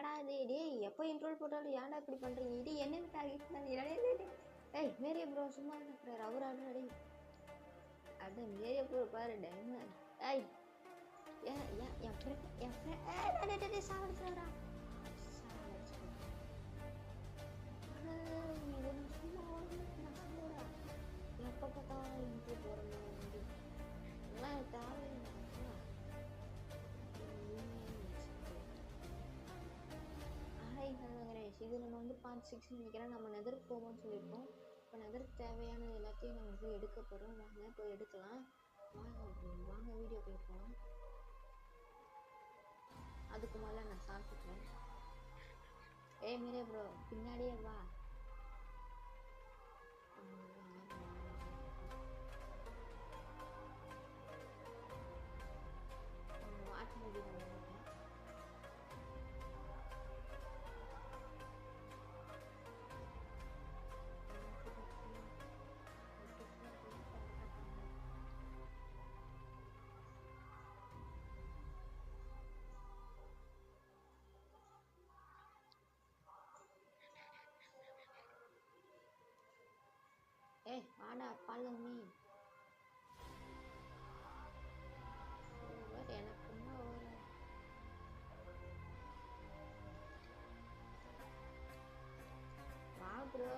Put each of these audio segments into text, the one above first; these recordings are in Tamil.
என்னடா இது டேய் எப்போ இன்ட்ரோல் போட்டாலும் ஏன்டா இப்படி பண்ணுறீங்க இது என்ன டார்கெட் பண்ணி ஏய் மேரிய ப்ரோ சும்மா இருக்கிறார் அவர் ஆல்ரெடி அட மேரிய ப்ரோ பாரு டைமண்ட் ஏய் என் ஃப்ரெண்ட் சாவடிச்சாரா எப்போ பார்த்தாலும் இன்ட்ரோ போகிறோம் எல்லாம் தேவையில்லை இது நம்ம வந்து பார்ட் 6 நினைக்கிறேன். நம்ம நெதருக்கு போவோம்னு சொல்லியிருக்கோம். இப்போ நெதருக்கு தேவையான எல்லாத்தையும் நம்ம வந்து எடுக்க போகிறோம். வாங்க போய் எடுக்கலாம். வாங்க வீடியோக்குள்ள போகலாம். அதுக்கு மேலே நான் சாப்பிட்டுக்கிறேன். ஏய் மீரே ப்ரோ பின்னாடியே வா. வாட்ச் முடியும். ஏய் வாடா follow me. எனக்கு வா ப்ரோ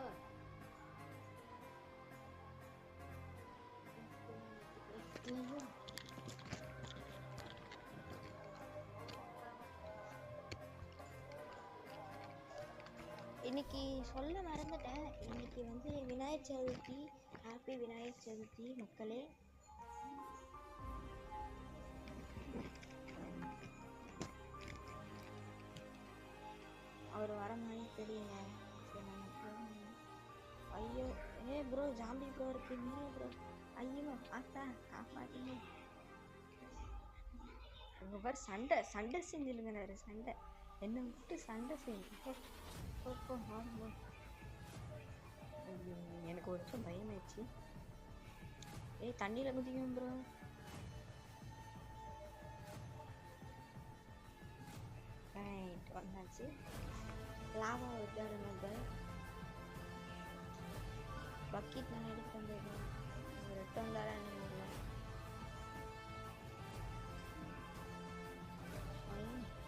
இன்னைக்கு சொல்ல மறந்துட்டேன். இன்னைக்கு வந்து விநாயகர் சதுர்த்தி. ஹாப்பி விநாயகர் சதுர்த்தி மக்களே. அவர் வர மாதிரி தெரியல. ஐயோ ஏ ப்ரோ ஜாம்பி ப்ரோ இருக்கு மீரே ப்ரோ. ஐயோ ஆத்தா காப்பாத்துங்க. அங்கே பாரு சண்டை செஞ்சிருங்கிறாரு. சண்டை என்ன விட்டு சண்டை செஞ்சு எனக்கு ஒரு நிமிஷம் பயமாயிடுச்சு. ஏய் தண்ணியில் குதிக்கும் ப்ரோ. ரைட் வந்தாச்சு. லாவா விட்டாருங்க. பக்கெட் நான் எடுத்து வந்துடுறேன். ரெட்டு வந்தாரா என்ன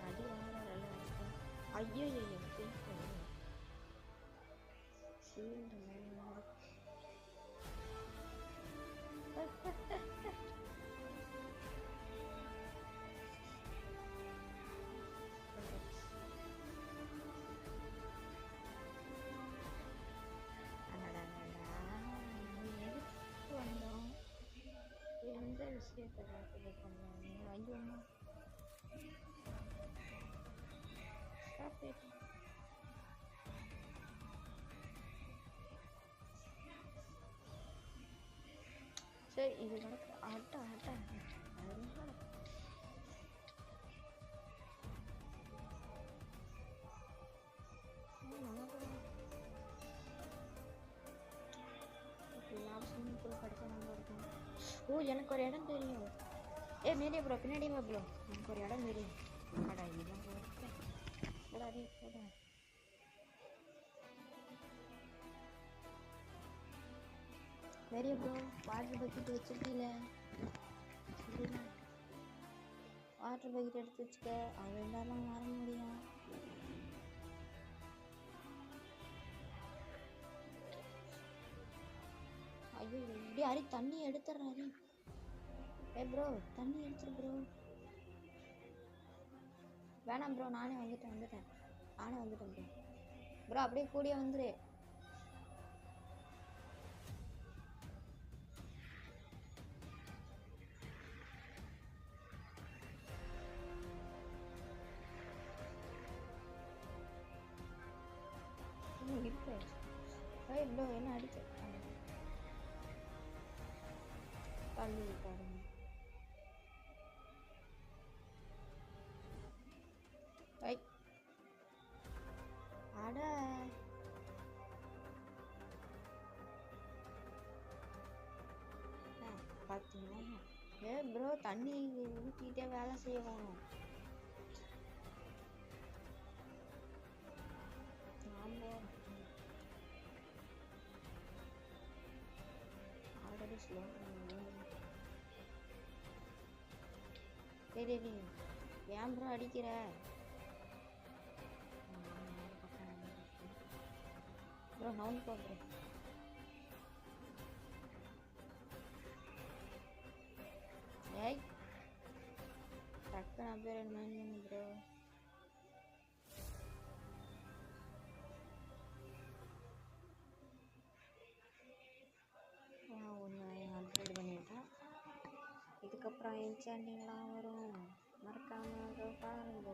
அடி வாங்குறாரு. ஐயோ எந்த விஷயத்தை பண்ணாங்க. ஐயோ சரி இது நடக்கு. ஆட்ட ஓ எனக்கு ஒரு இடம் தெரியும். ஏ மேலே ப்ரோ பின்னாடி வா ப்ரோ. எனக்கு ஒரு இடம் தெரியும். அடா இடம் போடாதே போட. மேலே ப்ரோ வாட்டர் பக்கெட் வச்சிருக்கீங்க. வாட்டர் பக்கெட் எடுத்து வச்சுக்க. அது இருந்தாலும் வர முடியும். ஐயோ இப்படி அரி தண்ணி எடுத்துடுறாரு. ஏ ப்ரோ தண்ணி எடுத்துரு ப்ரோ. வேணாம் ப்ரோ நானே வந்துட்டேன் ப்ரோ. ப்ரோ அப்படியே கூடிய வந்துரு. இருக்கு ப்ரோ என்ன அடிக்க தள்ளி விட்டாருங்க. அட பார்த்தீங்களா? ஏ ப்ரோ தண்ணி ஊற்றிக்கிட்டே வேலை செய்ய வேணும். ஸ்லோ. டேய் ஏன் ப்ரோ அடிக்கிற? ப்ரோ நவுன் போ ப்ரோ. ஏய் டக்குன்னு அப்படியே மைண்ட் பண்ணு ப்ரோ. ஒன்று அப்கிரேட் பண்ணிட்டேன். இதுக்கப்புறம் என்சாண்டிங்லாம் வரும், மறக்காம பாருங்க.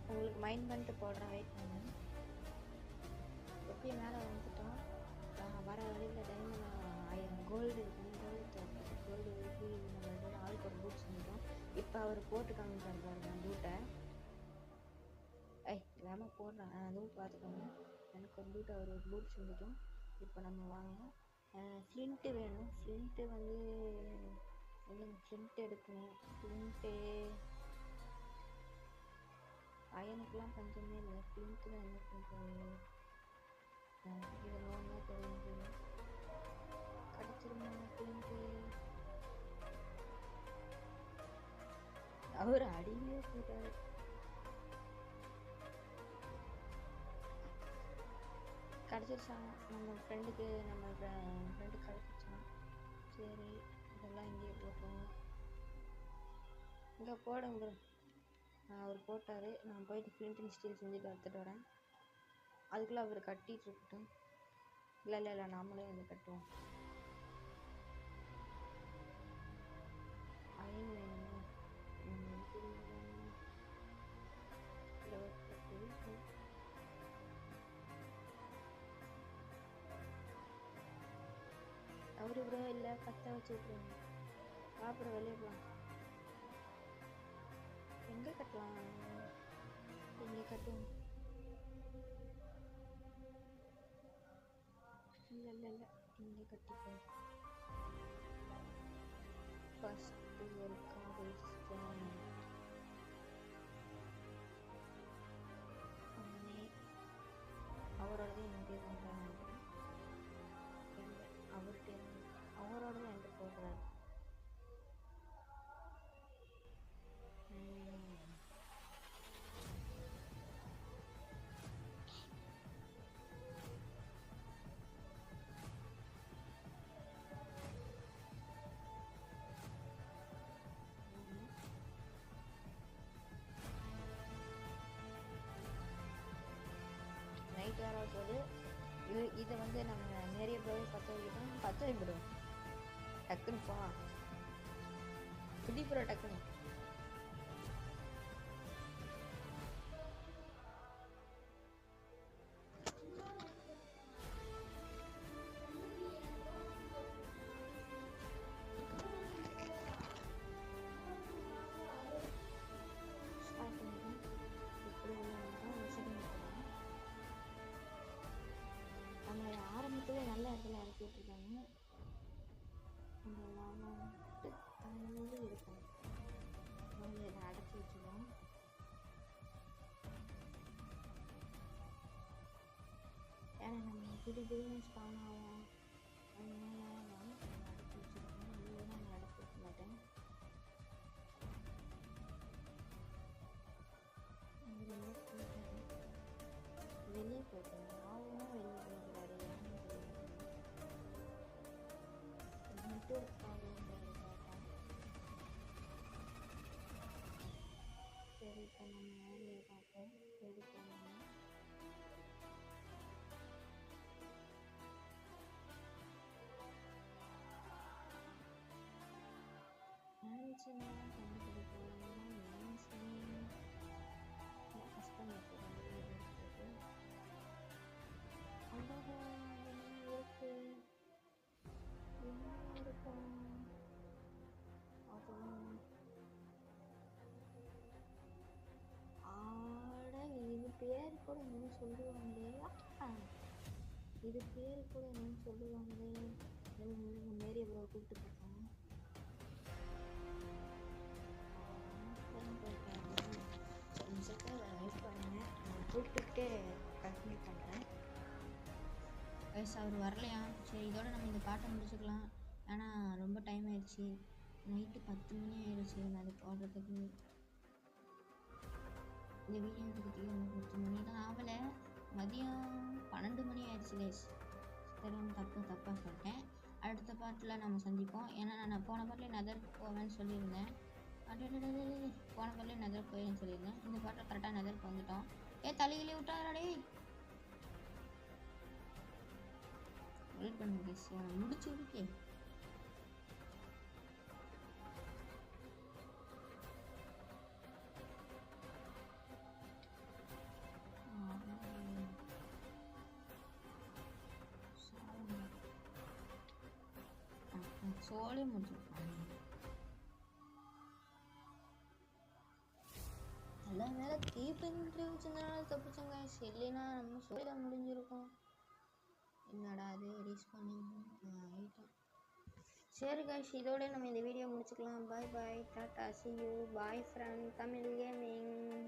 உங்களுக்கு மைண்ட் பண்ணிட்டு போடுறேன், வெயிட் பண்ணு. எப்பயும் மேலே வந்துட்டோம். வர வழியில் டைமண்ட் கோல்டு இருக்குன்னு கோல்டு ஊற்றி நம்ம ஆளுக்கு ஒரு பூட்ஸ் வந்துட்டோம். இப்போ அவர் போட்டு காமிச்சார் பாருங்க பூட்டை. வேணால் போடுறேன், அதுவும் பார்த்துக்கோங்க. எனக்கு ஒரு பூட்டை அவர் ஒரு பூட்ஸ் வந்துட்டோம். இப்போ நம்ம வாங்க. ஃப்ளிண்ட்டு வேணும். ஃப்ளிண்ட்டு வந்து இல்லைங்க, ஃப்ளிண்ட் எடுக்கணும். ஃப்ளிண்ட்டு அயனுக்கெலாம் பஞ்சமே இல்லை. ஃப்ளிண்ட்டு தான் என்ன பண்ணுறது? இது நோன்னா தெரிஞ்சு கிடச்சிருமா ஃப்ளிண்ட்டு? அவர் அடியிலே போட்டார். கிடச்சிருச்சான் நம்ம ஃப்ரெண்டுக்கு. நம்ம ஃப்ரெண்டு கிடச்சிருச்சான். சரி இதெல்லாம் இங்கேயே போட்டோம். இங்கே போடுங்க ப்ரோ. அவர் போட்டார். நான் போயிட்டு ஃப்ளிண்ட் ஸ்டீல் செஞ்சுட்டு எடுத்துகிட்டு வரேன். அதுக்குள்ளே அவர் கட்டிகிட்டு இருக்கட்டும். இல்லை நாமளே வந்து கட்டுவோம். அயன் வேணுமா? அவரு ப்ரோ இல்லை, பற்ற வச்சு விட்ருவாங்க. அப்புறம் வெளியே போகலாம். எங்கே கட்டலாம்? இங்கே கட்டுவோம். இல்லை இங்கே கட்டிப்போம். ஃபஸ்ட்டு ஒரு கார் அவரோடதே எங்கே பண்ணுறாங்க. அவர்கிட்ட அவரோடது எங்கே போடுறாரு. நைட் வர போது இதை வந்து நம்ம நிறைய ப்ரோவை பற்ற வைக்கிட்டோம். டக்குன்னு போ புதிப்புற டக்குன்னு. நம்மளை ஆரம்பத்திலே நல்ல இடத்துல இறக்கி விட்டுருக்காங்க. நம்ம வந்துட்டு தண்ணி இருக்கணும். நம்ம இதை அடைச்சி வச்சுருவோம். ஏன்னா நம்ம திடீர்னு ஸ்பான் ஆகும். அதனால நம்ம அடைச்சி வச்சுருக்கோம். இல்லைன்னா நான் அடைச்சி வைக்க மாட்டேன். வெளியே போயிட்டேன். ஆகும்னா வெளியே போயிடுறாரு. மட்டும் சரி, இப்போ நம்ம வேலையை பார்ப்போம். எது போகணும்? மேன்ஷன்லாம் கண்டுபிடிக்கலாம். மேன்ஷன் கஷ்டம் இருக்குது. அழகா இருக்கு. என்ன இருக்கும்? அதுவும் ஆட இது பேர் கூட என்னன்னு சொல்லுவாங்களே. இது பேர் கூட என்னன்னு சொல்லுவாங்களே. நிறைய ப்ரோ கூப்பிட்டு பார்ப்போம். வெயிட் பண்ணுங்க, நான் கூப்பிட்டுட்டு கண்டினியூ பண்ணுறேன். வயசு அவர் வரலையா? சரி, இதோட நம்ம இந்த பாட்டை முடிச்சுக்கலாம். ஏன்னா ரொம்ப டைம் ஆயிடுச்சு, நைட்டு 10 மணி ஆயிடுச்சு. நான் அது போடுறதுக்கு இந்த வீடியோ எடுக்கிறதுக்கு 10 மணி தான் ஆகலை, மதியம் 12 மணி ஆயிடுச்சு கைஸ். தெரியும், தப்பாக சொல்லிட்டேன். அடுத்த பாட்டில் நம்ம சந்திப்போம். ஏன்னா நான் போன பாட்டில் நெதர் போவேன்னு சொல்லியிருந்தேன். போன பாட்டில் நெதர் போயின்னு சொல்லியிருந்தேன். இந்த பாட்டில் கரெக்டாக நெதருக்கு வந்துட்டோம். தலையிலே விட்டாரடே. வெயிட் பண்ணுங்க கைஸ், முடிச்சு இருக்கே. சோழே முடிச்சிருப்பாங்க. எல்லா மேலே தீபன்றி வச்சிருந்தனால தப்பிச்சங்க. இல்லைன்னா நம்ம சோழ முடிஞ்சிருக்கோம். என்னடா அது ரீஸ் பண்ணிட்டோம். சரி கைஸ், இதோட நம்ம இந்த வீடியோ முடிச்சுக்கலாம். Bye bye, tata, see you, bye from Tamil gaming.